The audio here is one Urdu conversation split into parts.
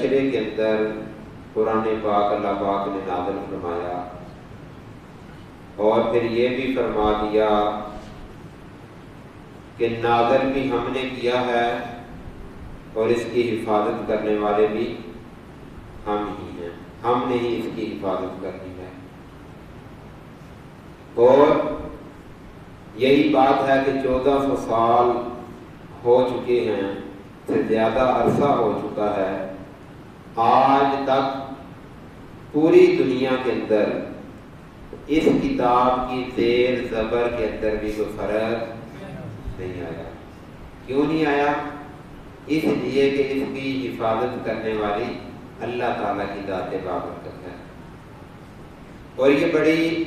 اشرے کے اندر قرآن پاک اللہ پاک نے نازل فرمایا، اور پھر یہ بھی فرما دیا کہ نازل بھی ہم نے کیا ہے اور اس کی حفاظت کرنے والے بھی ہم ہی ہیں، ہم نے ہی اس کی حفاظت کرنی ہے۔ اور یہی بات ہے کہ 1400 سال ہو چکے ہیں، سے زیادہ عرصہ ہو چکا ہے، آج تک پوری دنیا کے اندر اس کتاب کی زیر زبر کے اندر بھی کوئی فرق نہیں آیا۔ کیوں نہیں آیا؟ اس لیے کہ اس کی حفاظت کرنے والی اللہ تعالیٰ کی ذات بابرکت ہے، اور یہ بڑی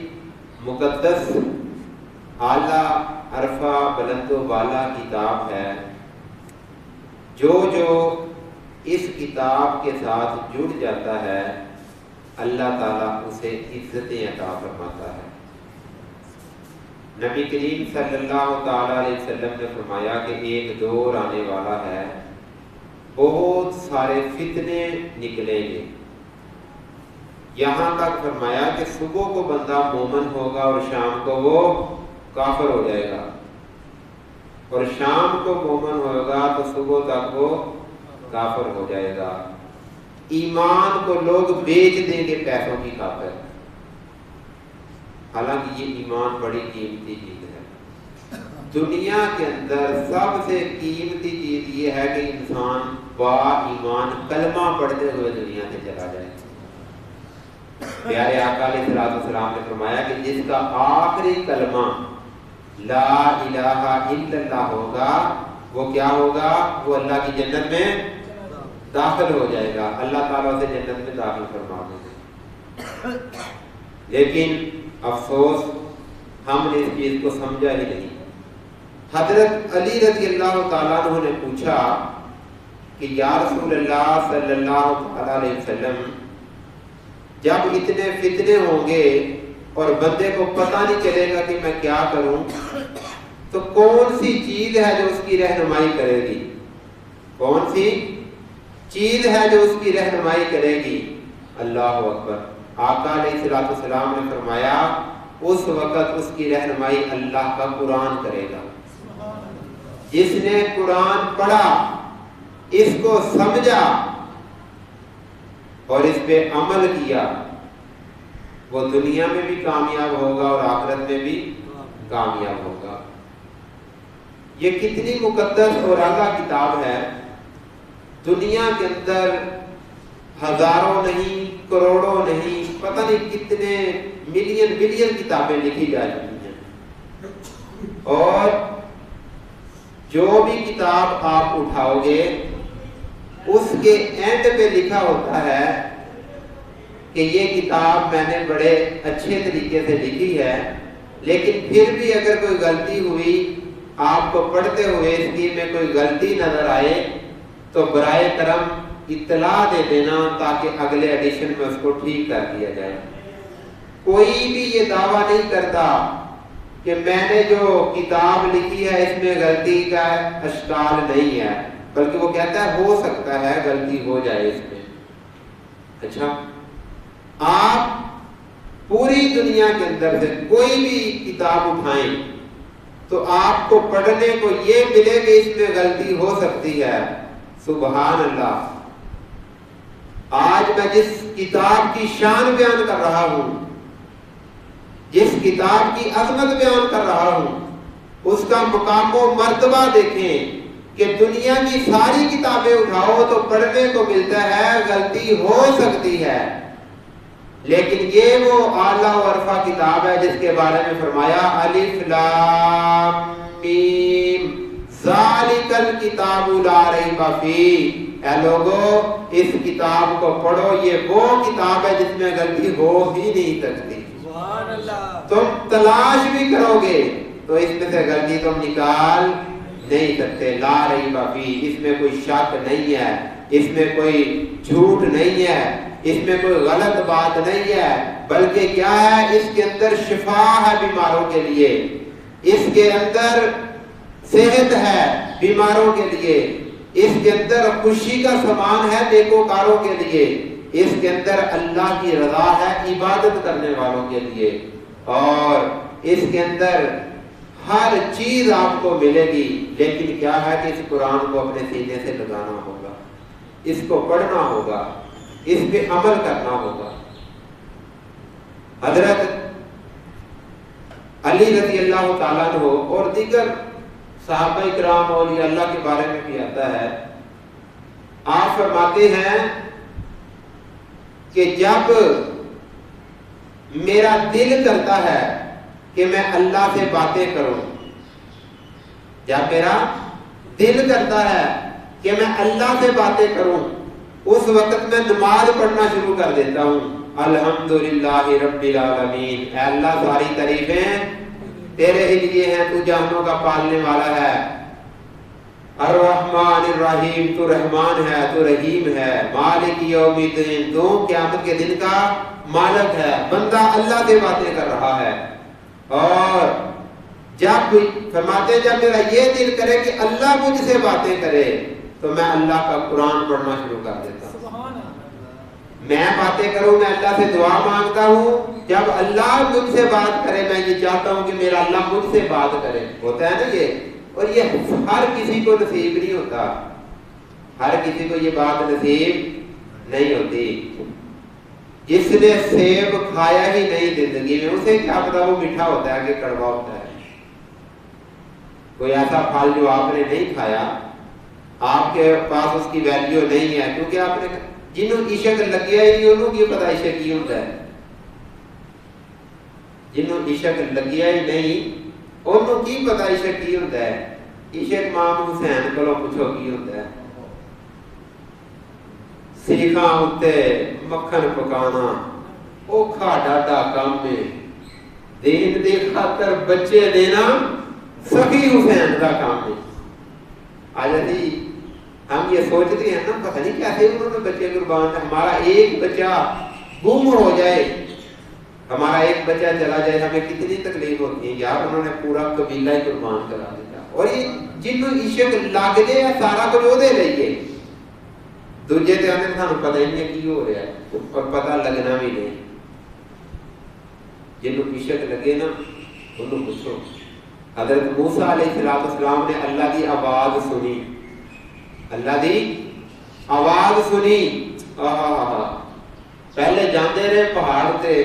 مقدس اعلیٰ عرفہ بلند و بالا کتاب ہے۔ جو اس کتاب کے ساتھ جڑ جاتا ہے اللہ تعالیٰ اسے عزتیں عطا فرماتا ہے۔ نبی کریم صلی اللہ تعالیٰ علیہ وسلم نے فرمایا کہ ایک دور آنے والا ہے، بہت سارے فتنے نکلیں گے، یہاں تک فرمایا کہ صبح کو بندہ مومن ہوگا اور شام کو وہ کافر ہو جائے گا، اور شام کو مومن ہوگا تو صبح تک وہ کافر ہو جائے گا۔ ایمان کو لوگ بیچ دیں گے پیسوں کی خاطر، حالانکہ یہ ایمان بڑی قیمتی چیز ہے۔ دنیا کے اندر سب سے قیمتی چیز یہ ہے کہ انسان با ایمان کلمہ پڑھتے ہوئے دنیا سے چلا جائے۔ پیارے آقا علیہ السلام نے فرمایا کہ جس کا آخری کلمہ لا الہ الا اللہ ہوگا وہ کیا ہوگا؟ وہ اللہ کی جنت میں داخل ہو جائے گا، اللہ تعالیٰ اسے جنت میں داخل فرما دے گا۔ لیکن افسوس ہم نے اس چیز کو سمجھا ہی نہیں۔ حضرت علی رضی اللہ تعالیٰ عنہ نے پوچھا کہ یا رسول اللہ صلی اللہ تعالیٰ علیہ وسلم، جب اتنے فتنے ہوں گے اور بندے کو پتہ نہیں چلے گا کہ میں کیا کروں، تو کون سی چیز ہے جو اس کی رہنمائی کرے گی؟ کون سی چیز ہے جو اس کی رہنمائی کرے گی؟ اللہ اکبر۔ آقا علیہ السلام نے فرمایا اس وقت اس کی رہنمائی اللہ کا قرآن کرے گا۔ جس نے قرآن پڑھا، اس کو سمجھا اور اس پہ عمل کیا، وہ دنیا میں بھی کامیاب ہوگا اور آخرت میں بھی کامیاب ہوگا۔ یہ کتنی مقدس اور اعلیٰ کتاب ہے۔ دنیا کے اندر ہزاروں نہیں، کروڑوں نہیں، پتہ نہیں کتنے ملین بلین کتابیں لکھی جا چکی ہیں، اور جو بھی کتاب آپ اٹھاؤ گے اس کے اینڈ پہ لکھا ہوتا ہے کہ یہ کتاب میں نے بڑے اچھے طریقے سے لکھی ہے، لیکن پھر بھی اگر کوئی غلطی ہوئی، آپ کو پڑھتے ہوئے اس کی میں کوئی غلطی نظر آئے تو برائے کرم اطلاع دے دینا تاکہ اگلے ایڈیشن میں اس کو ٹھیک کر دیا جائے۔ کوئی بھی یہ دعویٰ نہیں کرتا کہ میں نے جو کتاب لکھی ہے اس میں غلطی کا اشکال نہیں ہے، بلکہ وہ کہتا ہے ہو سکتا ہے غلطی ہو جائے اس میں۔ اچھا، آپ پوری دنیا کے اندر سے کوئی بھی کتاب اٹھائیں تو آپ کو پڑھنے کو یہ ملے کہ اس میں غلطی ہو سکتی ہے۔ سبحان اللہ۔ آج میں جس کتاب کی شان بیان کر رہا ہوں، جس کتاب کی عظمت بیان کر رہا ہوں، اس کا مقام و مرتبہ دیکھیں کہ دنیا کی ساری کتابیں اٹھاؤ تو پڑھنے کو ملتا ہے غلطی ہو سکتی ہے، لیکن یہ وہ اعلیٰ و عرفہ کتاب ہے جس کے بارے میں فرمایا الف لام میم ذالک الکتاب لا ریب فیہ۔ اے لوگو، اس کتاب کو پڑھو، یہ وہ کتاب ہے جس میں غلطی ہو ہی نہیں سکتی۔ سبحان اللہ۔ تم تلاش بھی کرو گے تو اس میں سے غلطی تم نکال نہیں سکتے۔ لا ریب فیہ، اس میں کوئی شک نہیں ہے، اس میں کوئی جھوٹ نہیں ہے، اس میں کوئی غلط بات نہیں ہے، بلکہ کیا ہے، اس کے اندر شفا ہے بیماروں کے لیے، اس کے اندر صحت ہے بیماروں کے لیے، اس کے اندر خوشی کا سامان ہے نیکوکاروں کے لیے، اس کے اندر اللہ کی رضا ہے عبادت کرنے والوں کے لیے، اور اس کے اندر ہر چیز آپ کو ملے گی، لیکن کیا ہے کہ اس قرآن کو اپنے سینے سے لگانا ہوگا، اس کو پڑھنا ہوگا، اس پہ عمل کرنا ہوگا۔ حضرت علی رضی اللہ تعالیٰ عنہ اور دیگر صحابہ اکرام اولیاء اللہ کے بارے میں بھی آتا ہے، آپ فرماتے ہیں کہ جب میرا دل کرتا ہے کہ میں اللہ سے باتیں کروں، جب میرا دل کرتا ہے کہ میں اللہ سے باتیں کروں، اس وقت میں نماز پڑھنا شروع کر دیتا ہوں، الحمدللہ رب العالمین، اے اللہ ساری تعریفیں تیرے ہی لیے ہیں، تو جہانوں کا پالنے والا ہے، الرحمن الرحیم، تو رحمان ہے، تو رحیم ہے، مالک یوم الدین، تو قیامت کے دن کا مالک ہے۔ بندہ اللہ سے باتیں کر رہا ہے، اور جب فرماتے جب میرا یہ دل کرے کہ اللہ مجھ سے باتیں کرے تو میں اللہ کا قرآن پڑھنا شروع کر دیتا ہوں۔ میں باتیں کروں، میں اللہ سے دعا مانگتا ہوں، جب اللہ مجھ سے بات کرے میں یہ چاہتا ہوں کہ میرا اللہ مجھ سے بات کرے، ہوتا ہے نا یہ، اور یہ ہر کسی کو نصیب نہیں ہوتا، ہر کسی کو یہ بات نصیب نہیں ہوتی۔ جس نے سیب کھایا ہی نہیں زندگی میں، اسے کیا پتا وہ میٹھا ہوتا ہے کہ کڑوا ہوتا ہے۔ کوئی ایسا پھل جو آپ نے نہیں کھایا، آپ کے پاس اس کی ویلیو نہیں ہے، کیونکہ آپ نے جنہوں عشق لگیا ہی نہیں انہوں کی پتا عشق کی ہوتا ہے، جنہوں عشق لگیا ہی نہیں انہوں کی پتا عشق کی ہوتا ہے۔ عشق امام حسین کو پوچھو کی ہوتا ہے، سیکھاں ہوتے مکھن پکانا اوکھا ڈاڈا کام میں، دین دی خاطر بچے دینا سخی حسین کا کام ہے۔ آج ہم یہ سوچتے ہیں نا، پتہ نہیں کیسے انہوں نے بچے قربان، ہمارا ایک بچہ گم ہو جائے، ہمارا ایک بچہ چلا جائے، ہمیں کتنی تکلیف ہوتی ہے یار، انہوں نے پورا قبیلہ ہی قربان کرا دیا۔ اور یہ جنہوں عشق لگ جائے سارا کچھ وہ دے لئیے، دوجے تے ہمیں سانو پتہ ہی نہیں کی ہو رہا ہے، اور پتہ لگنا بھی نہیں۔ جنہوں عشق لگے نا انہوں پوچھو۔ حضرت موسیٰ علیہ السلام نے اللہ دی آواز سنی، اللہ دی آواز سنی، پہلے جاندے رہے پہاڑ تے،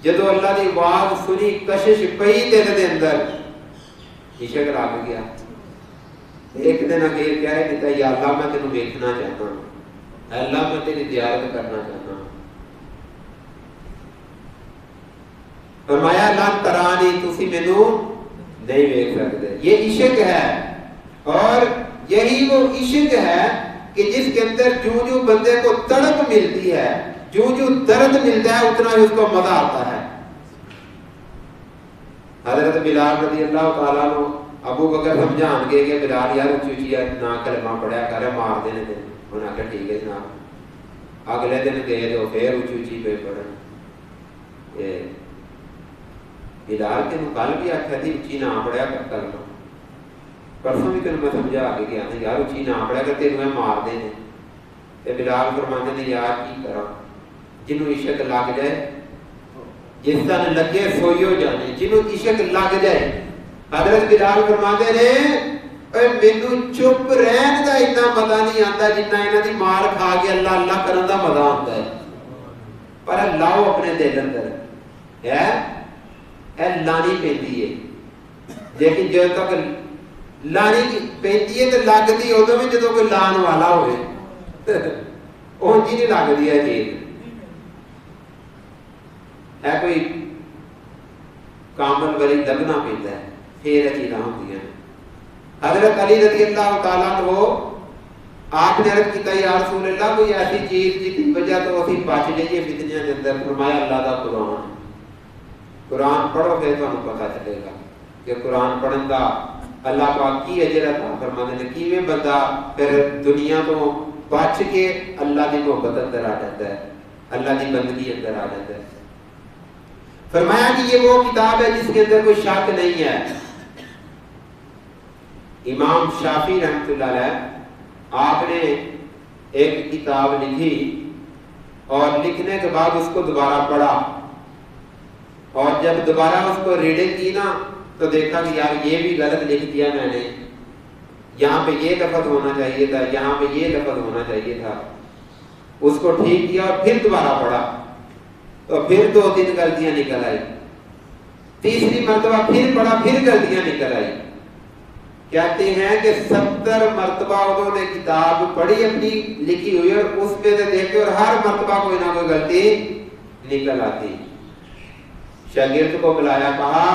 جدو اللہ دی آواز سنی کشش پئی دل دے اندر، عشق لگ گیا۔ ایک دن اخیر کہہ رہے کہتا یا اللہ میں تینوں دیکھنا چاہتا ہوں، اللہ میں تیری زیارت کرنا چاہتا ہوں۔ فرمایا لن ترانی، تسی مینوں نہیں دیکھ سکتے۔ یہ عشق ہے، اور یہی وہ عشق ہے کہ جس کے اندر جو جو بندے کو تڑپ ملتی ہے، جو جو درد ملتا ہے، اتنا ہی اس کو مزہ آتا ہے۔ حضرت بلال رضی اللہ تعالیٰ عنہ ابو بکر سمجھان گے کہ بلال یار اچھی اچھی نہ کلمہ پڑھیا کرے، مار دینے دن، انہوں نے کہا ٹھیک ہے جناب۔ اگلے دن گئے تو پھر اچھی اچھی پہ پڑھن، بلال کے کل بھی آخیا تھی اچھی نہ پڑھیا کر کلمہ، پرسوں بھی تینوں میں سمجھا کے گیا تھا یار اچھی نہ پڑھیا کر، تینوں میں مار دینے۔ بلال فرماتے نے یار کی کرا، جنہوں عشق لگ جائے، جس طرح لگے سوئی ہو جانے، جنہوں عشق لگ جائے۔ حضرت بلال فرماتے نے مینوں چپ رہن دا اتنا مزہ نہیں آتا جتنا انہاں دی مار کھا کے اللہ اللہ کرن دا مزہ آتا ہے۔ پر لاؤ اپنے دل اندر ہے، اے لانی پیندی ہے، لیکن جب تک لانی پیندی ہے تو لگتی ادو بھی جدو کوئی لان والا ہوئے، اونج ہی نہیں لگتی ہے چیز، ہے کوئی کامل ولی لگنا پیندا ہے پھر چیزاں ہوندی ہیں۔ حضرت علی رضی اللہ تعالیٰ عنہ آپ نے عرض کیتا یا رسول اللہ کوئی ایسی چیز جس کی وجہ تو اسی بچ جائیے فتنیاں کے اندر، فرمایا اللہ دا قرآن، قرآن پڑھو پھر تمہیں پتہ چلے گا کہ قرآن پڑھن دا اللہ پاک کی اجر عطا فرماتے ہیں، کیویں بندہ پھر دنیا تو بچ کے اللہ دی محبت اندر آ جاتا ہے، اللہ دی بندگی اندر آ جاتا ہے۔ فرمایا کہ یہ وہ کتاب ہے جس کے اندر کوئی شک نہیں ہے۔ امام شافعی رحمۃ اللہ علیہ آپ نے ایک کتاب لکھی اور لکھنے کے بعد اس کو دوبارہ پڑھا، اور جب دوبارہ اس کو ریڈنگ کی نا تو دیکھا کہ یار یہ بھی غلط لکھ دیا میں نے، یہاں پہ یہ لفظ ہونا چاہیے تھا، یہاں پہ یہ لفظ ہونا چاہیے تھا، اس کو ٹھیک کیا اور پھر دوبارہ پڑھا تو پھر 2-3 غلطیاں نکل آئی، تیسری مرتبہ پھر پڑھا پھر غلطیاں نکل آئی۔ کہتے ہیں کہ 70 مرتبہ انہوں نے کتاب پڑھی اپنی لکھی ہوئی، اور اس میں سے دیکھتے اور ہر مرتبہ کوئی نہ کوئی غلطی نکل آتی۔ شاگرد کو بلایا، کہا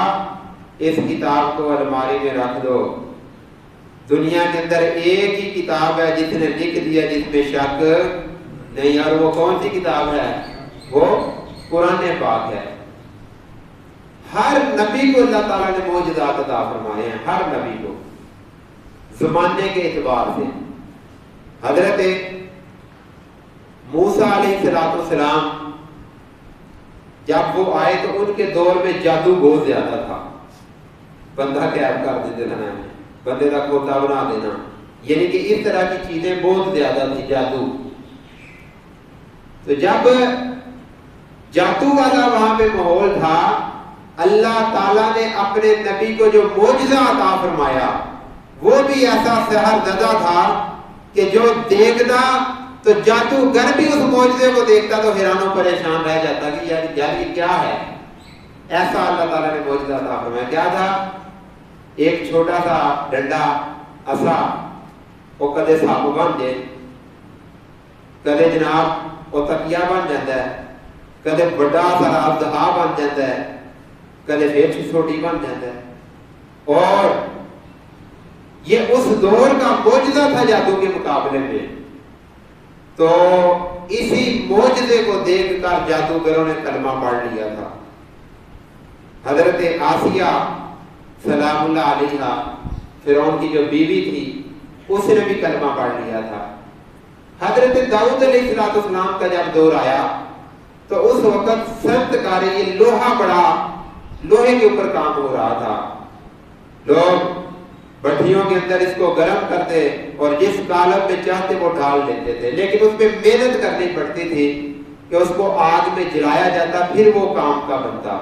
اس کتاب کو الماری میں رکھ دو، دنیا کے اندر ایک ہی کتاب ہے جس نے لکھ دیا جس میں شک نہیں، اور وہ کون سی کتاب ہے؟ وہ قرآن پاک ہے۔ ہر نبی کو اللہ تعالیٰ نے معجزات عطا فرمائے ہیں، ہر نبی کو زمانے کے اعتبار سے۔ حضرت موسیٰ علیہ السلام جب وہ آئے تو ان کے دور میں جادو بہت زیادہ تھا، بندہ قید کر دیتے تھے، بندے کا کھوتا بنا دینا، یعنی کہ اس طرح کی چیزیں بہت زیادہ تھی، جادو۔ تو جب جادو والا وہاں پہ ماحول تھا، اللہ تعالیٰ نے اپنے نبی کو جو معجزہ عطا فرمایا وہ بھی ایسا سحر زدہ تھا کہ جو دیکھنا تو جادوگر بھی اس معجزے کو دیکھتا تو حیران و پریشان رہ جاتا کہ یار یہ کیا ہے، ایسا اللہ تعالیٰ نے معجزہ عطا فرمایا۔ کیا تھا؟ ایک چھوٹا سا ڈنڈا عصا، وہ کدے ساپ بن جائے، کدے جناب وہ تکیا بن جاتا ہے، کدے بڑا سا اژدہا بن جاتا ہے، کدے پھر چھوٹی بن جاتا ہے۔ اور یہ اس دور کا معجزہ تھا جادو کے مقابلے میں۔ تو اسی معجزے کو دیکھ کر جادوگروں نے کلمہ پڑھ لیا تھا۔ حضرت آسیہ سلام اللہ علیہا، فرعون کی جو بیوی تھی، اس نے بھی کلمہ پڑھ لیا تھا۔ حضرت داؤد علیہ السلام کا جب دور آیا تو اس وقت صنعت کاری، یہ لوہا بڑا، لوہے کے اوپر کام ہو رہا تھا، لوگ بھٹیوں کے اندر اس کو گرم کرتے اور جس کالم میں چاہتے وہ ڈال لیتے تھے، لیکن اس میں محنت کرنی پڑتی تھی کہ اس کو آگ میں جلایا جاتا پھر وہ کام کا بنتا۔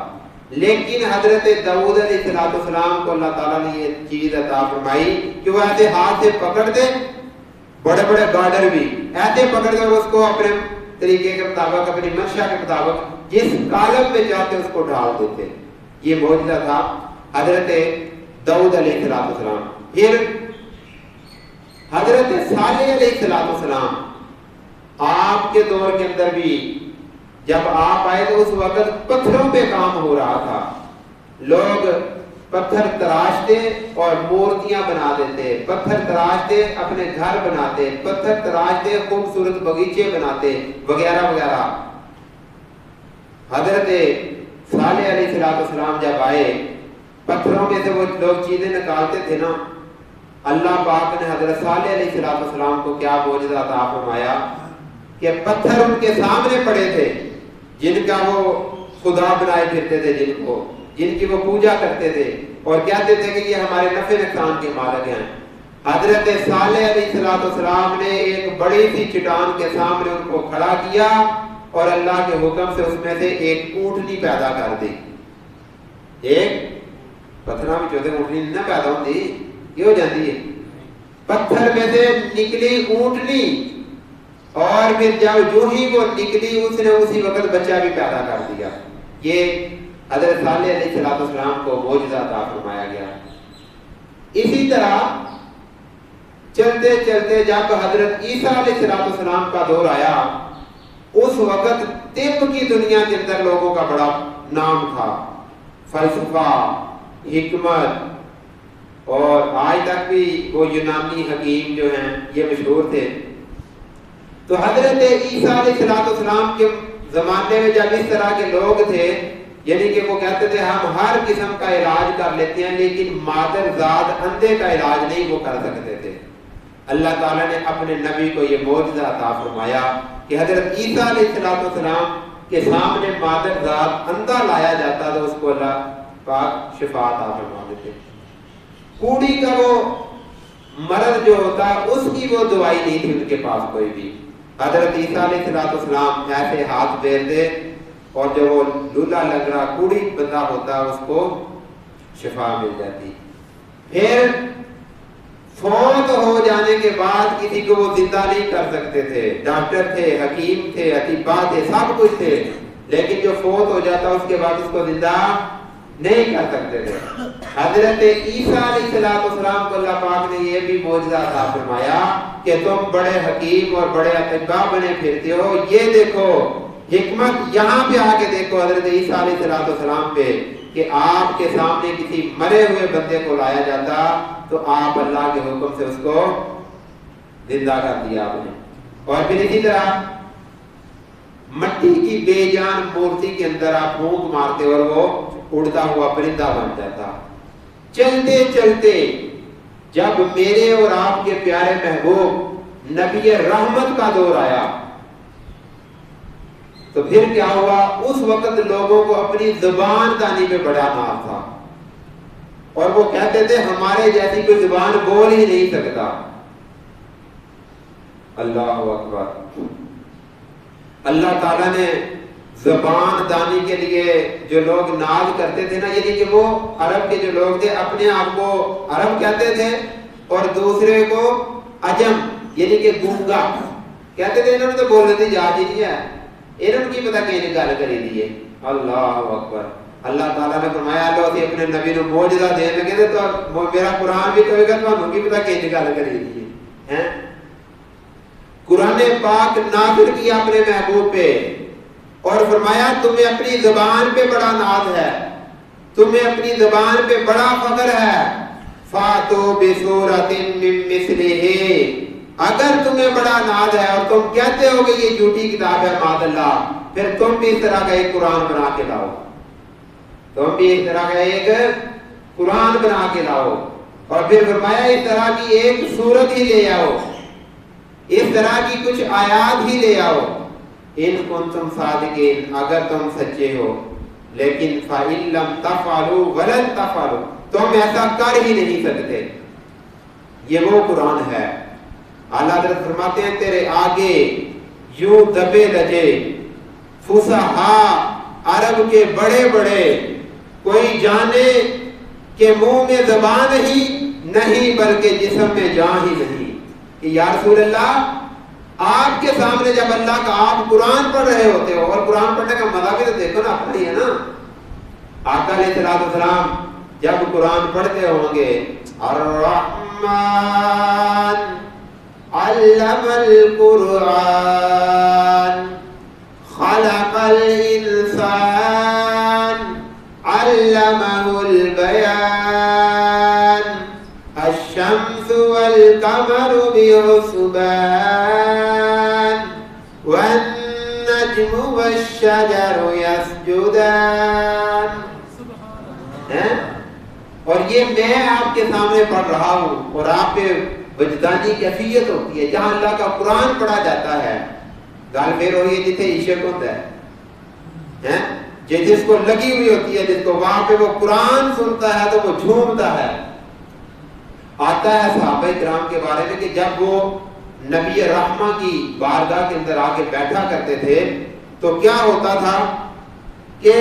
لیکن حضرت داؤد علیہ السلام کو اللہ تعالیٰ نے یہ چیز عطا فرمائی کہ وہ ایسے ہاتھ سے پکڑتے، بڑے بڑے گارڈر بھی ایسے پکڑتے اور اس کو اپنے طریقے کے مطابق، اپنی منشا کے مطابق جس کالم میں چاہتے اس کو ڈال دیتے۔ یہ معجزہ تھا حضرت داؤد علیہ السلام۔ پھر حضرت صالح علیہ السلام، آپ کے دور کے اندر بھی جب آپ آئے تو اس وقت پتھروں پہ کام ہو رہا تھا، لوگ پتھر تراشتے اور مورتیاں بنا دیتے، پتھر تراشتے اپنے گھر بناتے، پتھر تراشتے خوبصورت باغیچے بناتے وغیرہ وغیرہ۔ حضرت صالح علیہ السلام جب آئے، پتھروں میں سے وہ لوگ چیزیں نکالتے تھے نا، اللہ پاک نے حضرت صالح علیہ السلام کو کیا معجزہ عطا فرمایا کہ پتھر ان کے سامنے پڑے تھے جن کا وہ خدا بنائے پھرتے تھے، جن کی وہ پوجا کرتے تھے اور کہتے تھے کہ یہ ہمارے نفع نقصان کے مالک ہیں۔ حضرت صالح علیہ السلام نے ایک بڑی سی چٹان کے سامنے ان کو کھڑا کیا اور اللہ کے حکم سے اس میں سے ایک اونٹنی پیدا کر دی۔ ایک پتھر میں جو اونٹنی نہ پیدا ہوتی، یہ ہو جاتی ہے، پتھر میں سے نکلی اونٹنی، اور پھر جب جو ہی وہ نکلی اس نے اسی وقت بچہ بھی پیدا کر دیا۔ یہ حضرت صالح علیہ السلام کو معجزہ عطا فرمایا گیا۔ اسی طرح چلتے چلتے جب حضرت عیسیٰ علیہ السلام کا دور آیا، اس وقت طب کی دنیا کے اندر لوگوں کا بڑا نام تھا، فلسفہ، حکمت، اور آج تک بھی وہ یونانی حکیم جو ہیں یہ مشہور تھے۔ تو حضرت عیسیٰ علیہ السلام کے زمانے میں جب اس طرح کے لوگ تھے، یعنی کہ وہ کہتے تھے ہم ہر قسم کا علاج کر لیتے ہیں لیکن مادر زاد اندھے کا علاج نہیں وہ کر سکتے تھے، اللہ تعالیٰ نے اپنے نبی کو یہ معجزہ عطا فرمایا کہ حضرت عیسیٰ علیہ السلام کے سامنے مادر زاد اندھا لایا جاتا تو اس کو اللہ پاک شفا عطا فرما دیتے۔ کوڑی کا وہ مرض جو ہوتا اس کی وہ دوائی نہیں تھی ان کے پاس کوئی بھی. حضرت عیسیٰ علیہ السلام ایسے ہاتھ پھیرتے اور جو وہ لولا لنگڑا کوڑی بندہ ہوتا اس کو شفا مل جاتی. پھر فوت ہو جانے کے بعد کسی کو وہ زندہ نہیں کر سکتے تھے. ڈاکٹر تھے، حکیم تھے، اطباء تھے، سب کچھ تھے، لیکن جو فوت ہو جاتا اس کے بعد اس کو زندہ نہیں کر سکتے تھے. حضرت عیسیٰ علیہ السلام کو اللہ پاک نے یہ بھی معجزہ عطا فرمایا کہ تم بڑے حکیم اور بڑے اطباء بنے پھرتے ہو، یہ دیکھو حکمت یہاں پہ آ کے دیکھو حضرت عیسیٰ علیہ السلام پہ کہ آپ کے سامنے کسی مرے ہوئے بندے کو لایا جاتا تو آپ اللہ کے حکم سے اس کو زندہ کر دیا آپ نے. اور پھر اسی طرح مٹی کی بے جان مورتی کے اندر آپ پھونک مارتے اور وہ اڑتا ہوا پرندہ بن جاتا. چلتے چلتے جب میرے اور آپ کے پیارے محبوب نبی رحمت کا دور آیا تو پھر کیا ہوا؟ اس وقت لوگوں کو اپنی زبان دانی پہ بڑا ناز تھا اور وہ کہتے تھے ہمارے جیسی کوئی زبان بول ہی نہیں سکتا. اللہ اکبر. اللہ تعالیٰ نے زبان دانی کے لیے جو لوگ ناز کرتے تھے نا، یعنی کہ وہ عرب کے جو لوگ تھے اپنے آپ کو عرب کہتے تھے اور دوسرے کو عجم یعنی کہ گونگا کہتے تھے. انہوں نے تو بولنے کی اجازت ہی نہیں ہے، انہوں کی پتا کہ گل کری دی ہے. اللہ اکبر. اللہ تعالیٰ نے فرمایا اللہ سے اپنے نبی کو معجزہ دین لگے تو میرا قرآن بھی کہے گا تو کی پتا کہ گل کری دی ہے. قرآن پاک نازل کیا اپنے محبوب پہ اور فرمایا تمہیں اپنی زبان پہ بڑا ناز ہے، تمہیں اپنی زبان پہ بڑا فخر ہے. فاتو بسورۃ من مثلہ، اگر تمہیں بڑا ناز ہے اور تم کہتے ہو کہ یہ جھوٹی کتاب ہے معاذ اللہ، پھر تم بھی اس طرح کا ایک قرآن بنا کے لاؤ، تم بھی اس طرح کا ایک قرآن بنا کے لاؤ. اور پھر فرمایا اس طرح کی ایک سورت ہی لے آؤ، اس طرح کی کچھ آیات ہی لے آؤ. ان کنتم صادقین، اگر تم سچے ہو. لیکن فَإِن لَمْ تَفْعَلُوا وَلَن تَفْعَلُوا، تم ایسا کر ہی نہیں سکتے. یہ وہ قرآن ہے. اللہ حضرت فرماتے ہیں تیرے آگے یوں دبے لجے فصحا عرب کے بڑے بڑے، کوئی جانے کہ منہ میں زبان ہی نہیں بلکہ جسم میں جان ہی نہیں. کہ یا رسول اللہ آپ کے سامنے جب اللہ کا آپ قرآن پڑھ رہے ہوتے ہو، اور قرآن پڑھنے کا مزہ بھی تو دیکھو نا اپنا ہی ہے نا. آقا علیہ السلام جب قرآن پڑھتے ہوں گے الرحمن علم القرآن خلق الانسان علمہ البیان الشمس والقمر بحسبان والنجم والشجر يسجدان. اور یہ میں آپ کے سامنے پڑھ رہا ہوں اور آپ پہ وجدانی کیفیت ہوتی ہے جہاں اللہ کا قرآن پڑھا جاتا ہے. گل پھر ہوئی ہے جتنے عشق ہوتا ہے، جس کو لگی ہوئی ہوتی ہے، جس کو وہاں پہ وہ قرآن سنتا ہے تو وہ جھومتا ہے. آتا ہے صحابہ کرام کے بارے میں کہ جب وہ نبی رحمہ کی بارگاہ کے اندر آ کے بیٹھا کرتے تھے تو کیا ہوتا تھا کہ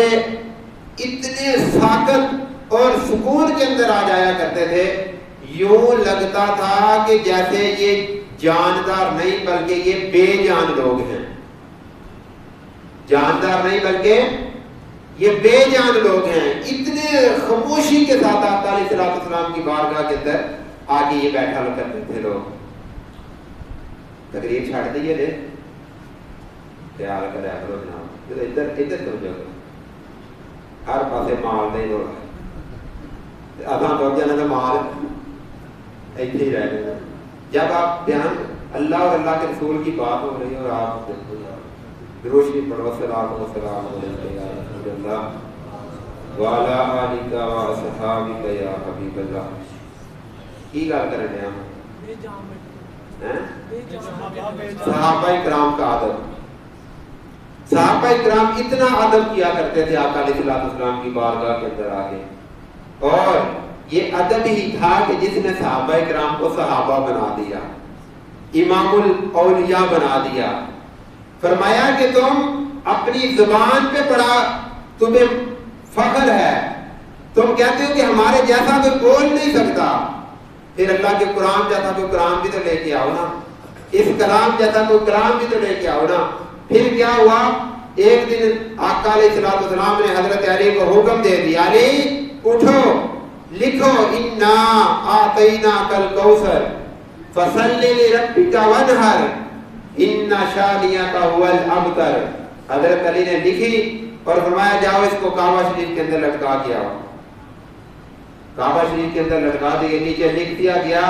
اتنے ساکت اور سکون کے اندر آ جایا کرتے تھے، یوں لگتا تھا کہ جیسے یہ جاندار نہیں بلکہ یہ بے جان لوگ ہیں. جاندار نہیں بلکہ یہ بے جان لوگ ہیں. اتنے خاموشی کے ساتھ آقا علیہ السلام کی بارگاہ کے اندر آگے یہ بیٹھا کرتے تھے لوگ. تقریر چھاڑ دیئے لے خیال کرے کرو جناب، ادھر ادھر تو جاؤ، ہر پاسے مال نہیں ہو رہا ادھا تو جانا تو مال ایسے ہی رہ گئے. جب آپ بیان اللہ اور اللہ کے رسول کی بات ہو رہی ہے اور آپ دیکھو روشنی پڑھو صلاۃ و سلام علیک یا رسول اللہ وعلی آلک و اصحابک یا حبیب اللہ. کی گل کر رہے ہیں صحابہ کرام کا ادب. صحابہ کرام اتنا ادب کیا کرتے تھے آقا علیہ السلام کی بارگاہ کے اندر آگے. اور یہ ادب ہی تھا کہ جس نے صحابہ کرام کو صحابہ بنا دیا، امام الاولیاء بنا دیا۔ فرمایا کہ تم اپنی زبان پہ بڑا تمہیں فخر ہے، تم کہتے ہو کہ ہمارے جیسا کوئی بول نہیں سکتا، پھر اللہ کے قرآن جیسا کوئی قرآن بھی تو لے کے آؤ نا، اس کلام جیسا کوئی کلام بھی تو لے کے آؤ نا۔ پھر کیا ہوا؟ ایک دن آقا علیہ السلام نے حضرت علی کو حکم دے دیا، علی اٹھو لکھو انا آتیناک الکوثر فصلی لربک وانحر ان شانئک هو الابتر۔ حضرت علی نے لکھی اور فرمایا جاؤ اس کو کعبہ شریف کے اندر لٹکا کے آؤ۔ کعبہ شریف کے اندر لٹکا دیے، نیچے لکھ دیا گیا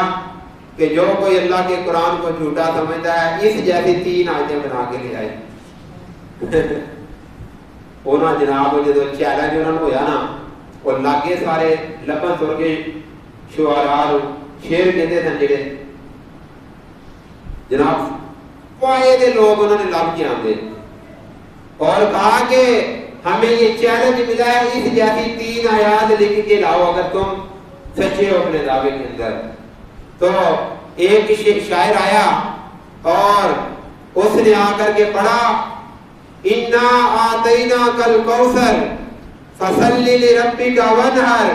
کہ جو کوئی اللہ کے قرآن کو جھوٹا سمجھتا ہے اس جیسی 3 آیتیں بنا کے لے آئے۔ انہاں جناب جدو چیلنج انہوں نے ہویا نا، اور لاگے سارے لبن سر کے شعراء شیر کہتے تھے جڑے جناب پائے دے لوگ انہوں نے لب کے آندے اور کہا کہ ہمیں یہ چیلنج ملا ہے اس جیسی 3 آیات لکھ کے لاؤ اگر تم سچے ہو اپنے دعوے کے اندر۔ تو ایک شاعر آیا اور اس نے آ کر کے پڑھا انا آتیناک الکوثر فصلی لربک وانحر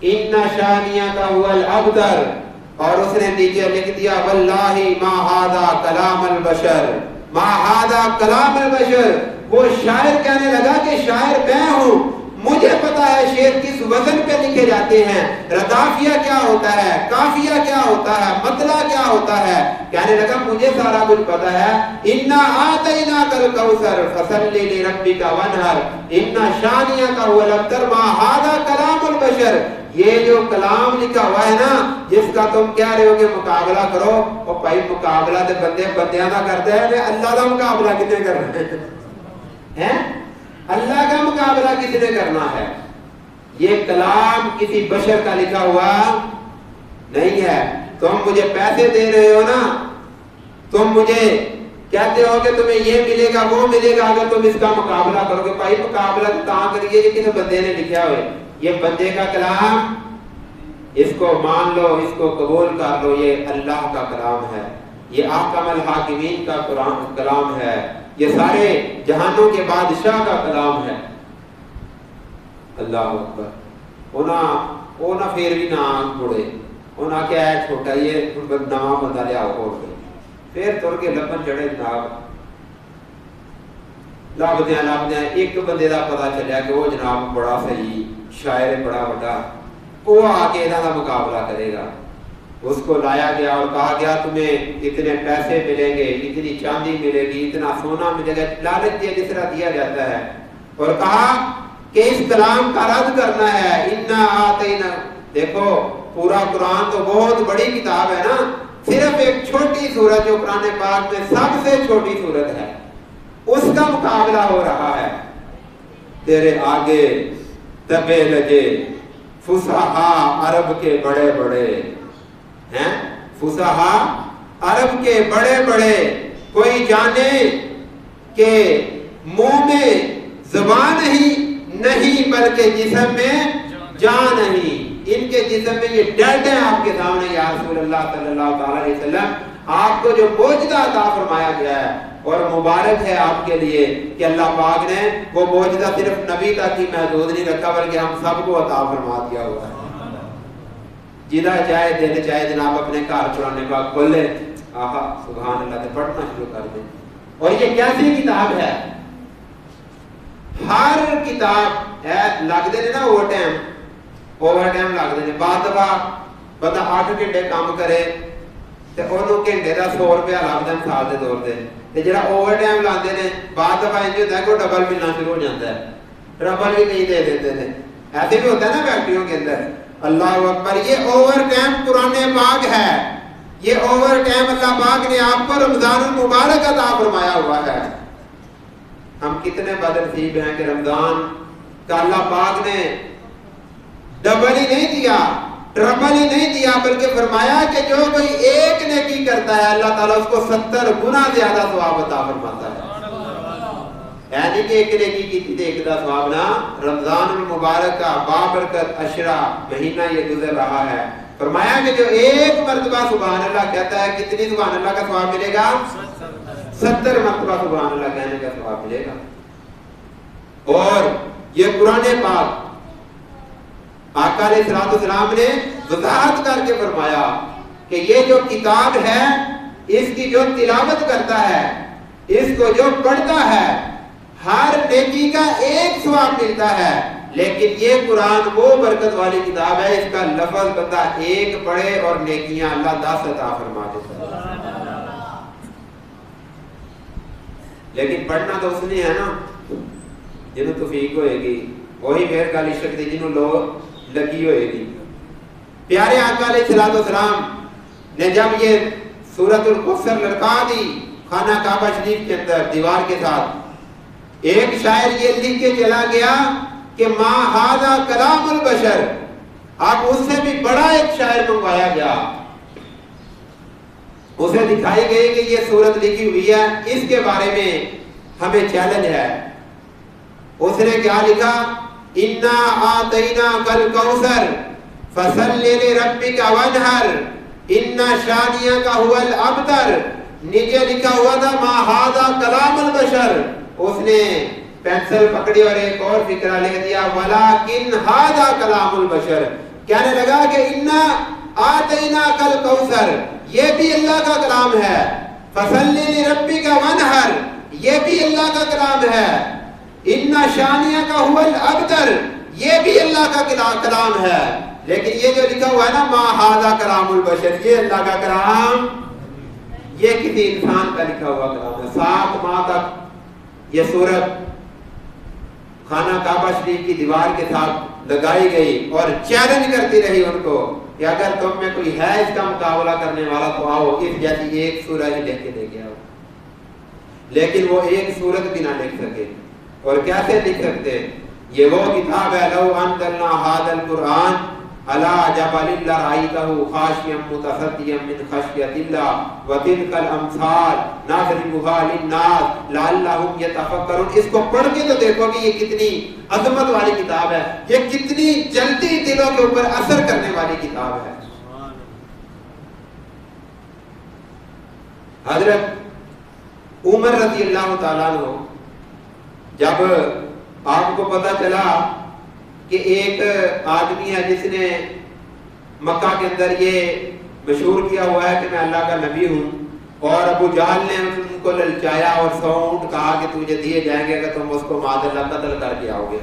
ان شانئک هو الابتر، اور اس نے نیچے لکھ دیا واللہ ما ھذا کلام البشر، ما ھذا کلام البشر۔ وہ شاعر کہنے لگا کہ شاعر میں ہوں، مجھے پتا ہے شعر کس وزن پہ لکھے جاتے ہیں، ردافیہ کیا ہوتا ہے، قافیہ کیا ہوتا ہے، مطلع کیا ہوتا ہے۔ کہنے لگا مجھے سارا کچھ پتا ہے۔ انا آتیناک الکوثر فصلی لربک وانحر ان شانئک هو الابتر ما ھذا کلام البشر۔ یہ جو کلام لکھا ہوا ہے نا جس کا تم کہہ رہے ہو کہ مقابلہ کرو، اور بھائی مقابلہ تے بندے بندیاں دا کرتے ہیں، اللہ دا مقابلہ کتنے کر رہے ہیں؟ اللہ کا مقابلہ کس نے کرنا ہے؟ یہ کلام کسی بشر کا لکھا ہوا نہیں ہے۔ تم مجھے پیسے دے رہے ہو نا، تم مجھے کہتے ہو کہ تمہیں یہ ملے گا وہ ملے گا اگر تم اس کا مقابلہ کرو گے۔ بھائی مقابلہ تو کریے کہ کسی بندے نے لکھا ہوئے، یہ بندے کا کلام، اس کو مان لو، اس کو قبول کر لو، یہ اللہ کا کلام ہے، یہ احکم الحاکمین کا کلام ہے، یہ سارے جہانوں کے بادشاہ کا کلام ہے۔ اللہ اکبر۔ اونا پھر بھی نہ مڑے، اونا کیا ہے چھوٹا یہ نواں بندہ لیا ہو گئے، پھر تر کے لبن چڑھے جناب، لبدیاں ایک بندے دا پتا چلیا کہ وہ جناب بڑا صحیح شاعر بڑا بڑا، وہ آ کے انہاں دا مقابلہ کرے گا۔ اس کو لایا گیا اور کہا گیا تمہیں اتنے پیسے ملیں گے، اتنی چاندی ملے گی، اتنا سونا ملے گا، لالچ جس طرح دیا جاتا ہے، اور کہا کہ اس کلام کا رد کرنا ہے۔ انا آتینا، دیکھو پورا قرآن تو بہت بڑی کتاب ہے نا، صرف ایک چھوٹی سورت جو قرآن پاک میں سب سے چھوٹی سورت ہے اس کا مقابلہ ہو رہا ہے۔ تیرے آگے دبے لجے فصحا عرب کے بڑے بڑے ہیں، فصحا عرب کے بڑے بڑے، کوئی جانے کہ منہ میں زبان نہیں بلکہ جسم میں جان نہیں۔ ان کے جسم میں یہ ڈیڈ ہیں آپ کے سامنے یا رسول اللہ صلی اللہ علیہ وسلم، آپ کو جو موجزہ عطا فرمایا گیا ہے، اور مبارک ہے آپ کے لیے کہ اللہ پاک نے وہ موجزہ صرف نبی تک ہی محدود نہیں رکھا بلکہ ہم سب کو عطا فرما دیا ہوا ہے۔ جدہ چاہے دل چاہے جناب اپنے گھر قرآن پاک کھول لے، آہا سبحان اللہ سے پڑھنا شروع کر دیں۔ اور یہ کیسی کتاب ہے؟ ہر کتاب لگ دے نا اوور ٹائم لگ دے، بعد دفعہ بندہ 8 گھنٹے کام کرے تے انہوں گھنٹے دا 100 روپیہ لگ دیں مثال دے طور تے، تے جڑا اوور ٹائم لاندے نے بعد دفعہ انج ہوتا ہے کہ ڈبل ملنا شروع ہو جاتا ہے، ڈبل بھی نہیں دے دیتے ہیں۔ ایسے بھی ہوتا ہے نا فیکٹریوں کے اندر۔ اللہ اکبر، یہ اوور ٹائم قرآن پاک ہے، یہ اوور ٹائم اللہ پاک نے آپ کو رمضان المبارک عطا فرمایا ہوا ہے۔ ہم کتنے بدنصیب ہیں کہ رمضان کا اللہ پاک نے ڈبل ہی نہیں دیا، ٹربل ہی نہیں دیا، بلکہ فرمایا کہ جو کوئی ایک نیکی کرتا ہے اللہ تعالیٰ اس کو 70 گنا زیادہ ثواب عطا فرماتا ہے۔ نہیں کہ ایک نیکی کی تھی ایک دا ثواب نہ. رمضان المبارک کا بابرکت عشرہ مہینہ یہ گزر رہا ہے. فرمایا کہ جو ایک مرتبہ سبحان اللہ کہتا ہے کتنی سبحان اللہ کا ثواب ملے گا؟ 70 مرتبہ سبحان اللہ کہنے کا ثواب ملے گا. اور یہ قرآن پاک آقا علیہ الصلوۃ والسلام نے وضاحت کر کے فرمایا کہ یہ جو کتاب ہے اس کی جو تلاوت کرتا ہے اس کو جو پڑھتا ہے ہر نیکی کا ایک ثواب ملتا ہے. لیکن یہ قرآن وہ برکت والی کتاب ہے اس کا لفظ بندہ ایک پڑھے اور نیکیاں اللہ 10 عطا فرما دیتا ہے. لیکن پڑھنا تو اس نے ہے نا جنہوں توفیق ہوئے گی وہی پھر گل عشق دی جنہوں لوگ لگی ہوئے گی. پیارے آقا علیہ الصلوۃ والسلام نے جب یہ سورۃ الکوثر لڑکا دی خانہ کعبہ شریف کے اندر دیوار کے ساتھ ایک شاعر یہ لکھ کے چلا گیا کہ ما ھذا کلام البشر. اب اس سے بھی بڑا ایک شاعر منگوایا گیا اسے دکھائی گئی کہ یہ سورت لکھی ہوئی ہے اس کے بارے میں ہمیں چیلنج ہے. اس نے کیا لکھا انا آتیناک الکوثر فصل لربک وانحر ان شانئک هو الابتر. نیچے لکھا ہوا تھا ما ھذا کلام البشر. اس نے پینسل پکڑی اور ایک اور فکرہ لکھ دیا ولیکن ھذا کلام البشر. کہنے لگا کہ انا آتیناک الکوثر یہ بھی اللہ کا کلام ہے. فصل لربک وانحر یہ بھی اللہ کا کلام ہے. ان شانئک هو الابتر یہ بھی اللہ کا کلام ہے. لیکن یہ جو لکھا ہوا ہے نا ما ھذا کلام البشر یہ اللہ کا کلام یہ کسی انسان کا لکھا ہوا کلام ہے. 7 ماہ تک یہ سورت خانہ کعبہ شریف کی دیوار کے ساتھ لگائی گئی اور چیلنج کرتی رہی ان کو کہ اگر تم میں کوئی ہے اس کا مقابلہ کرنے والا تو آؤ اس جیسی ایک سورہ ہی لکھ کے دے کے آؤ. لیکن وہ ایک سورت بھی نہ لکھ سکے. اور کیسے لکھ سکتے؟ یہ وہ کتاب ہے لو انزلنا ھذا القرآن علی جبل لرأیتہ خاشعا متصدعا من خشیۃ اللہ وتلک الامثال نضربها للناس لعلهم یتفکرون. اس کو پڑھ کے تو دیکھو کہ یہ کتنی عظمت والی کتاب ہے یہ کتنی جلدی دلوں کے اوپر اثر کرنے والی کتاب ہے. حضرت عمر رضی اللہ تعالیٰ عنہ جب آپ کو پتا چلا کہ ایک آدمی ہے جس نے مکہ کے اندر یہ مشہور کیا ہوا ہے کہ میں اللہ کا نبی ہوں اور ابو جہل نے ان کو للچایا اور 100 اونٹ کہا کہ تجھے دیے جائیں گے کہ تم اس کو معاذ اللہ قتل کر کے آؤ گے.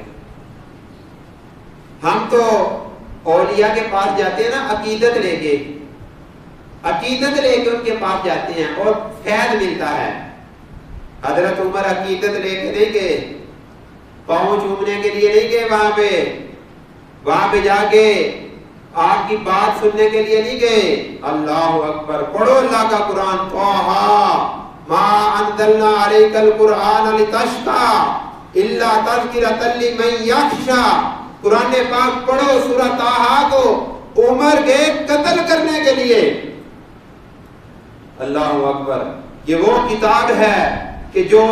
ہم تو اولیاء کے پاس جاتے ہیں نا عقیدت لے کے ان کے پاس جاتے ہیں اور فیض ملتا ہے. حضرت عمر عقیدت لے کے نہیں گئے پاؤں چومنے کے لیے نہیں گئے وہاں پہ جا کے آپ کی بات سننے کے لیے نہیں گئے. اللہ اکبر پڑھو اللہ کا قرآن طٰہٰ ما انزلنا علیک القرآن لتشقی الا تذکرۃ لمن یخشی. قرآن پاک پڑھو سورہ طٰہٰ کو عمر گئے قتل کرنے کے لیے. اللہ اکبر. یہ وہ کتاب ہے کہ جو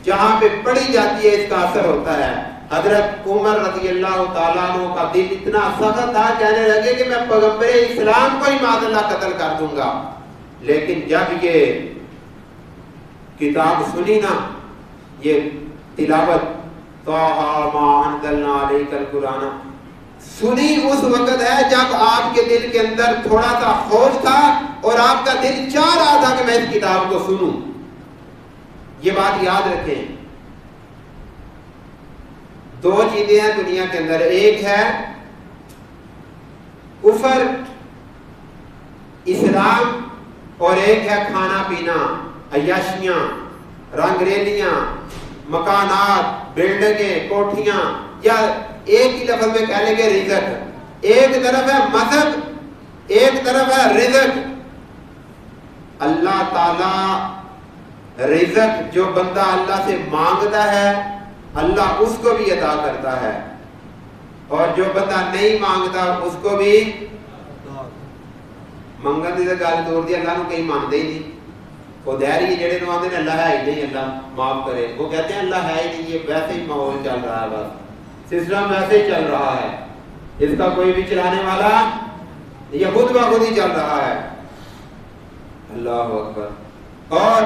جہاں پہ پڑھی جاتی ہے اس کا اثر ہوتا ہے. حضرت عمر رضی اللہ تعالیٰ عنہ کا دل اتنا سخت تھا کہنے لگے کہ میں پیغمبر اسلام کو ہی معاذ اللہ قتل کر دوں گا. لیکن جب یہ کتاب سنی نا یہ تلاوت طٰہٰ ما انزلنا علیک القرآن سنی اس وقت ہے جب آپ کے دل کے اندر تھوڑا سا خوف تھا اور آپ کا دل چاہ رہا تھا کہ میں اس کتاب کو سنوں. یہ بات یاد رکھیں. 2 چیزیں ہیں دنیا کے اندر. ایک ہے کفر اسلام اور ایک ہے کھانا پینا عیاشیاں رنگ ریلیاں مکانات بلڈنگیں کوٹھیاں یا ایک ہی لفظ میں کہہ لیں گے رزق. ایک طرف ہے مذہب ایک طرف ہے رزق. اللہ تعالی رزق جو بندہ اللہ سے مانگتا ہے اللہ اس کو بھی عطا کرتا ہے اور جو بندہ نہیں مانگتا اس کو بھی منگن دی گل دور دی اللہ نو کہیں مانتے ہی نہیں. وہ دہری جڑے نو آندے نے اللہ ہے ہی نہیں، اللہ معاف کرے، وہ کہتے ہیں اللہ ہے ہی نہیں، یہ ویسے ہی ماحول چل رہا ہے، بس سسٹم ویسے ہی چل رہا ہے، اس کا کوئی بھی چلانے والا یہ خود بخود ہی چل رہا ہے۔ اللہ اکبر۔ اور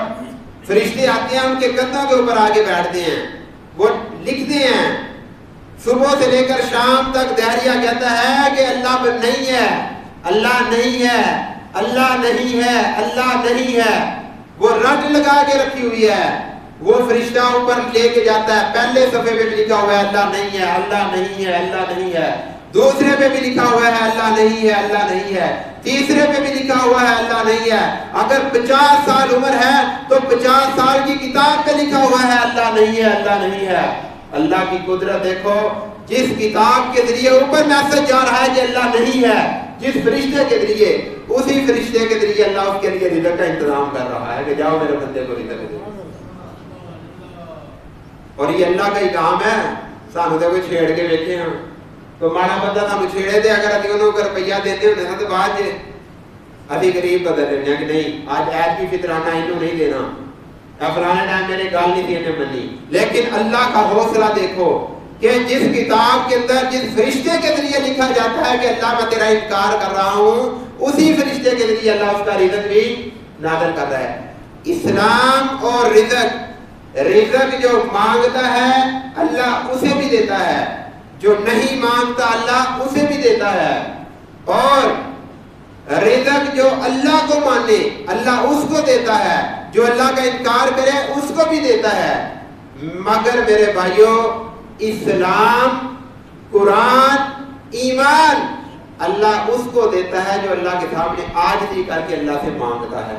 فرشتے آتے ہیں ان کے کندھوں کے اوپر آگے بیٹھتے ہیں، وہ لکھتے ہیں صبح سے لے کر شام تک۔ دہریہ کہتا ہے کہ اللہ نہیں ہے، اللہ نہیں ہے، اللہ نہیں ہے، اللہ نہیں ہے، وہ رٹ لگا کے رکھی ہوئی ہے۔ وہ فرشتہ اوپر لے کے جاتا ہے، پہلے صفحے پہ لکھا ہوا ہے اللہ نہیں ہے، اللہ نہیں ہے، اللہ نہیں ہے، دوسرے پہ بھی لکھا ہوا ہے اللہ نہیں ہے، اللہ نہیں ہے، تیسرے پہ بھی لکھا ہوا ہے اللہ نہیں ہے۔ اگر 50 سال عمر ہے تو 50 سال کی کتاب پہ لکھا ہوا ہے اللہ نہیں ہے، اللہ نہیں ہے۔ اللہ کی قدرت دیکھو، جس کتاب کے ذریعے اوپر میسج جا رہا ہے کہ اللہ نہیں ہے، جس فرشتے کے ذریعے، اسی فرشتے کے ذریعے اللہ اس کے لیے رزق کا انتظام کر رہا ہے کہ جاؤ میرے بندے کو رزق دے۔ اور یہ اللہ کا ہی کام ہے، سانو تے کوئی چھیڑ کے بیٹھے ہیں تو ماڑا بندہ سانو چھیڑے دے، اگر ابھی انہوں کو روپیہ دیتے ہوتے ہیں تو بعد جے ابھی غریب بدل رہے ہیں کہ نہیں آج ایپ کی فطرانہ انہوں نہیں دینا، فلانے ٹائم میرے گال نہیں تھی انہیں منی۔ لیکن اللہ کا حوصلہ دیکھو کہ جس کتاب کے اندر جس فرشتے کے ذریعے لکھا جاتا ہے کہ اللہ میں تیرا انکار کر رہا ہوں، اسی فرشتے کے ذریعے اللہ اس کا رزق بھی نازل کر رہا ہے۔ اسلام اور رزق جو مانگتا ہے اللہ اسے بھی دیتا ہے، جو نہیں مانگتا اللہ اسے بھی دیتا ہے، اور رزق جو اللہ کو مانے اللہ اس کو دیتا ہے، جو اللہ کا انکار کرے اس کو بھی دیتا ہے۔ مگر میرے بھائیوں، اسلام، قرآن، ایمان اللہ اس کو دیتا ہے جو اللہ کے سامنے عاجزی کر کے اللہ سے مانگتا ہے،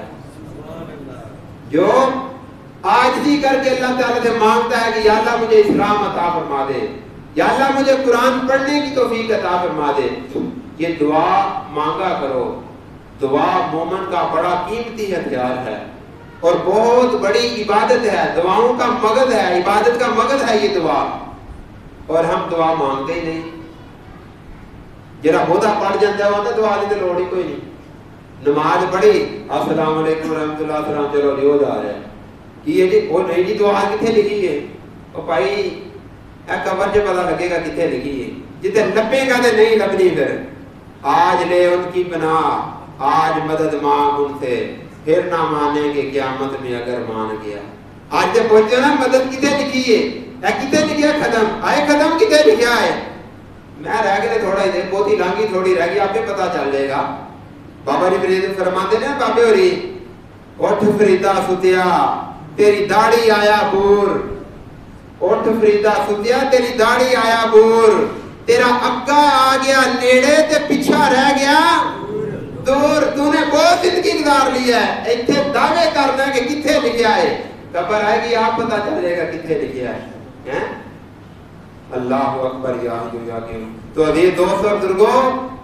جو عاجزی کر کے اللہ تعالیٰ سے مانگتا ہے کہ یا اللہ مجھے اسلام عطا فرما دے، یا اللہ مجھے قرآن پڑھنے کی توفیق عطا فرما دے۔ یہ دعا مانگا کرو، دعا مومن کا بڑا قیمتی ہتھیار ہے اور بہت بڑی عبادت ہے، دعاؤں کا مغز ہے، عبادت کا مغز ہے یہ دعا، اور ہم دعا مانگتے ہی نہیں۔ جرا بہت پڑھ جاتا ہے وہاں دعا کی تو لوڑ ہی کوئی نہیں، نماز پڑھی السلام علیکم ورحمۃ اللہ السلام چلو جی ہو جا رہا ہے کہ یہ جی وہ نہیں جی دعا کتنے لکھی ہے، وہ بھائی اے قبر سے پتہ لگے گا کتنے لکھی ہے، جتنے لبے گا تو نہیں لبنی، پھر آج لے ان کی پناہ، آج مدد مانگ ان سے، پھر نہ مانیں گے قیامت میں اگر مان گیا۔ آج جب پہنچے نا مدد کتنے لکھی ہے، کتنے لکھا ہے ختم آئے، ختم کتنے لکھا ہے، میں رہ گئے تھوڑا ہی دیر، بہت ہی لانگی تھوڑی رہ گئی، آپ کو پتا چل جائے گا۔ بابا جی فرید فرماتے ہیں بابے ہوری، اٹھ فریدا ستیا تیری داڑھی آیا بور، اٹھ فریدا ستیا تیری داڑھی آیا بور، تیرا اگا آ گیا نیڑے تے پیچھا رہ گیا دور، تو نے بہت زندگی گزار لی ہے، ایتھے دعوے کرنا کہ کتنے لکھا ہے، قبر آئے گی آپ پتا چل جائے گا کتنے لکھا ہے۔ اللہ اکبر یا قیوم۔ تو عزیز دوستو بزرگوں،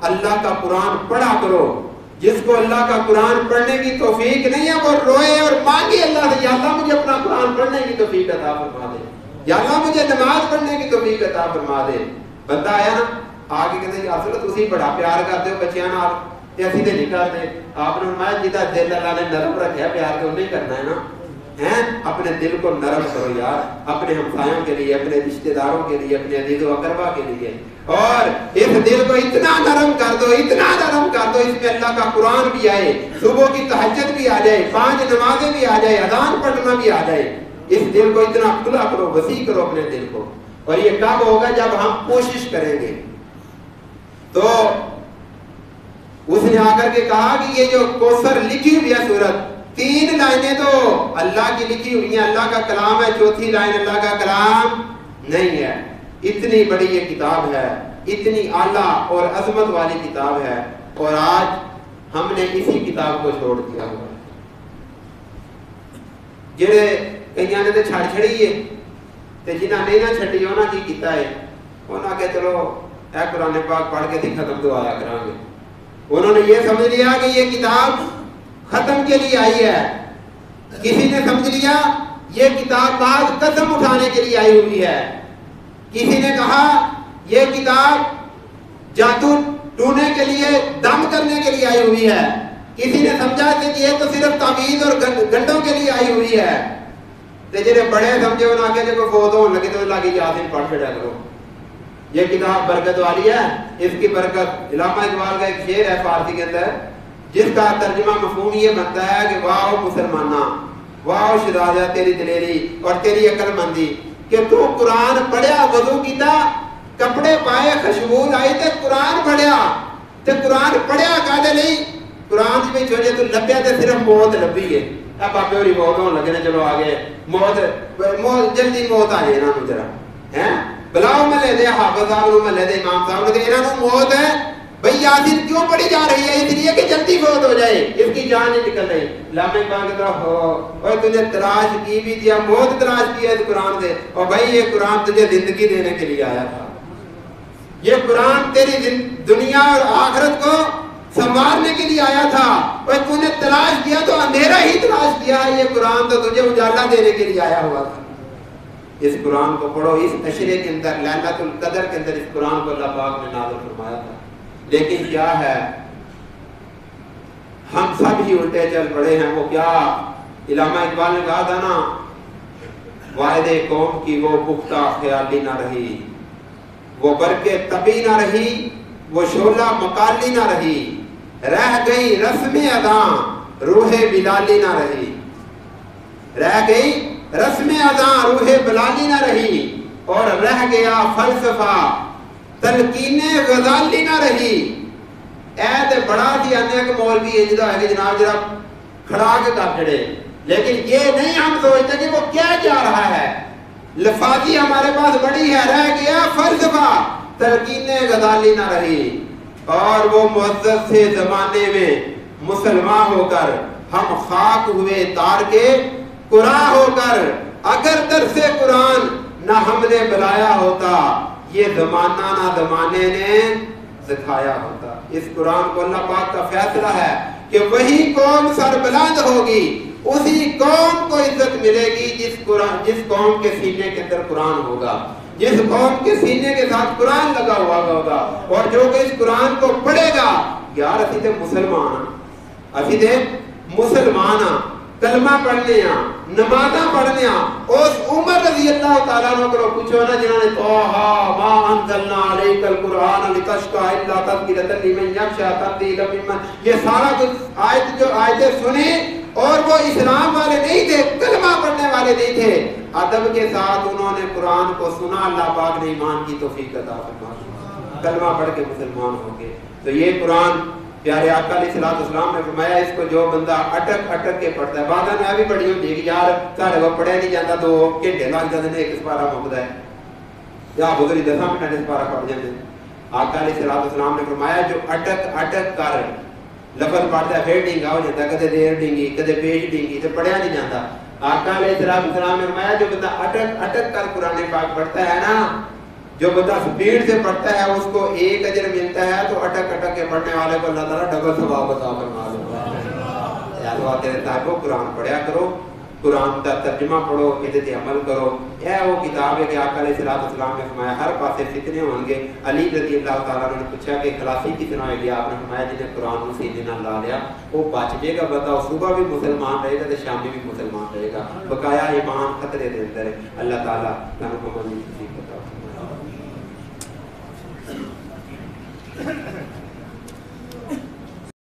اللہ کا قرآن پڑھا کرو، جس کو اللہ کا قرآن پڑھنے کی توفیق نہیں ہے وہ روئے اور مانگے اللہ سے، یا اللہ مجھے اپنا قرآن پڑھنے کی توفیق عطا فرما دے، یا اللہ مجھے نماز پڑھنے کی توفیق عطا فرما دے۔ بندہ آیا نا آگے کہتے ہیں اصل تسی بڑا پیار کرتے ہو بچیاں نال تے اسی تے نہیں کرتے، آپ نے فرمایا جدا دل اللہ نے نرم رکھا پیار تو نہیں کرنا ہے نا، اپنے دل کو نرم کرو یار، اپنے ہمسایوں کے لیے، اپنے رشتہ داروں کے لیے، اپنے عزیز و اقربا کے لیے، اور اس دل کو اتنا نرم کر دو، اتنا نرم کر دو، اس میں اللہ کا قرآن بھی آئے، صبح کی تہجد بھی آ جائے، 5 نمازیں بھی آ جائے، اذان پڑھنا بھی آ جائے، اس دل کو اتنا کھلا کرو، وسیع کرو اپنے دل کو۔ اور یہ کب ہوگا جب ہم کوشش کریں گے۔ تو اس نے آ کر کے کہا کہ یہ جو کوثر لکھی ہوئی ہے سورت، 3 لائنیں تو اللہ کی لکھی ہوئی ہیں، اللہ کا کلام ہے، 4تھی لائن اللہ کا کلام نہیں ہے۔ اتنی بڑی یہ کتاب ہے، اتنی اعلیٰ اور عظمت والی کتاب ہے، اور آج ہم نے اسی کتاب کو چھوڑ دیا ہوا ہے۔ جڑے کئیاں نے تے چھڑ چھڑی ہے تے جنہاں نہیں نہ چھڈی انہاں کی کیتا ہے، انہاں کہ چلو اے قرآن پاک پڑھ کے تے ختم تو آیا کران گے۔ انہوں نے یہ سمجھ لیا کہ یہ کتاب ختم کے لیے آئی ہے، کسی نے سمجھ لیا یہ کتاب بعض قسم اٹھانے کے لیے آئی ہوئی ہے، کسی نے کہا یہ کتاب جادو ٹونے کے لیے، دم کرنے کے لیے آئی ہوئی ہے، کسی نے سمجھا کہ یہ تو صرف تعویذ اور گنڈوں کے لیے آئی ہوئی ہے، تے جڑے بڑے سمجھے انہاں کے جو فوت ہون لگے تو لگی یاسین پڑھ چھڑیا کرو، یہ کتاب برکت والی ہے، اس کی برکت۔ علامہ اقبال کا ایک شعر ہے فارسی کے اندر جس کا ترجمہ مفہوم یہ بنتا ہے کہ واہ مسلمانہ، واہ شہزادہ تیری دلیری اور تیری عقل مندی کہ تو قرآن پڑھیا، وضو کیتا، کپڑے پائے، خوشبو لائی تے قرآن پڑھیا، تے قرآن پڑھیا کہتے نہیں قرآن میں چھوڑے تو لبیا تے صرف موت لبی ہے۔ اب آپ ہوری موت ہون لگے نا، چلو آگے موت جلدی موت آ جائے نا ذرا ہیں بلاؤ محلے دے حافظ صاحب نو، محلے دے امام صاحب نے کہ انہاں نو موت ہے بھئی یاسین کیوں پڑھی جا رہی ہے؟ اس لیے کہ جلدی فوت ہو جائے، اس کی جان نہیں نکل رہی۔ علامہ اقبال کی طرح ہو اور تجھے تلاش کی بھی دیا، موت تلاش کی ہے اس قرآن سے، اور بھائی یہ قرآن تجھے زندگی دینے کے لیے آیا تھا، یہ قرآن تیری دنیا اور آخرت کو سنوارنے کے لیے آیا تھا، اور تو نے تلاش کیا تو اندھیرا ہی تلاش کیا، یہ قرآن تو تجھے اجالا دینے کے لیے آیا ہوا تھا۔ اس قرآن کو پڑھو، اس عشرے کے اندر لیلۃ القدر کے اندر اس قرآن کو اللہ پاک نے نازل فرمایا تھا۔ لیکن کیا ہے ہم سب ہی الٹے چل پڑے ہیں۔ وہ کیا علامہ اقبال نے کہا تھا نا، واحد قوم کی وہ پختہ خیالی نہ رہی، وہ برکے تبی نہ رہی، وہ شعلہ مقالی نہ رہی، رہ گئی رسم ادا روح بلالی نہ رہی، رہ گئی رسم ادا روح بلالی نہ رہی، اور رہ گیا فلسفہ تلقین غزالی نہ رہی۔ اے تے بڑا سی آنے کہ مولوی یہ جدا ہے کہ جناب کھڑا کے کر چھڑے، لیکن یہ نہیں ہم سوچتے کہ وہ کیا جا رہا ہے۔ لفاظی ہمارے پاس بڑی ہے، رہ گیا فلسفہ تلقین غزالی نہ رہی، اور وہ معزز سے زمانے میں مسلمان ہو کر ہم خاک ہوئے تار کے قرآن ہو کر، اگر درس قرآن نہ ہم نے بلایا ہوتا، یہ زمانہ نہ زمانے نے سکھایا ہوتا۔ اس قرآن کو اللہ پاک کا فیصلہ ہے کہ وہی قوم سربلند ہوگی، اسی قوم کو عزت ملے گی جس قوم کے سینے کے اندر قرآن ہوگا، جس قوم کے سینے کے ساتھ قرآن لگا ہوا ہوگا، اور جو کہ اس قرآن کو پڑھے گا۔ یار اسی تے مسلمان، اسی تے مسلمان کلمہ پڑھنے ہیں، نمازاں پڑھنے ہیں۔ اس عمر رضی اللہ تعالیٰ عنہ کو پوچھو نا جنہوں نے طٰہٰ ما انزلنا علیک القرآن لتشقیٰ الا تذکرۃ لمن یخشیٰ تنزیلا ممن، یہ سارا کچھ آیتیں سنی، اور وہ اسلام والے نہیں تھے، کلمہ پڑھنے والے نہیں تھے، ادب کے ساتھ انہوں نے قرآن کو سنا، اللہ پاک نے ایمان کی توفیق عطا فرمائی، کلمہ پڑھ کے مسلمان ہو گئے۔ تو یہ قرآن پیارے آقا علیہ السلام نے فرمایا اس کو جو بندہ اٹک اٹک کے پڑھتا ہے، بعد میں بھی بڑی ہوتی ہے کہ یار سارے کو پڑھیا نہیں جاتا، 2 گھنٹے لگ جاتے ہیں، ایک سپارہ مکتا ہے، یا بزرگ 10 منٹ سپارہ پڑھ جاتے ہیں۔ آقا علیہ السلام نے فرمایا جو اٹک اٹک کر لفظ پڑھتا ہے، پھر ڈینگا ہو جاتا ہے، کدے دیر ڈینگی کدے پیش ڈینگی، تو پڑھیا نہیں جاتا۔ آقا علیہ السلام نے فرمایا جو بندہ اٹک اٹک کر قرآن پاک پڑھتا ہے نا، جو بندہ سپیڈ سے پڑھتا ہے اس کو 1 اجر ملتا ہے، تو اٹک اٹک کے پڑھنے والے کو اللہ تعالیٰ ڈبل ثواب عطا فرما دیتا ہے۔ یا اللہ تیرے صاحبوں قرآن پڑھیا کرو، قرآن کا ترجمہ پڑھو، تے عمل کرو۔ یہ وہ کتاب ہے کہ آقا علیہ السلام نے فرمایا ہر پاسے فتنے ہوں گے۔ علی رضی اللہ تعالیٰ نے پوچھا کہ خلاصی کس طرح ہوگی؟ آپ نے فرمایا جنہیں قرآن کو سینے نہ لا لیا وہ بچ جائے گا، بتاؤ صبح بھی مسلمان رہے گا تو شامی بھی مسلمان رہے گا، بقایا ایمان خطرے دے اندر ہے۔ اللہ تعالیٰ ہمیں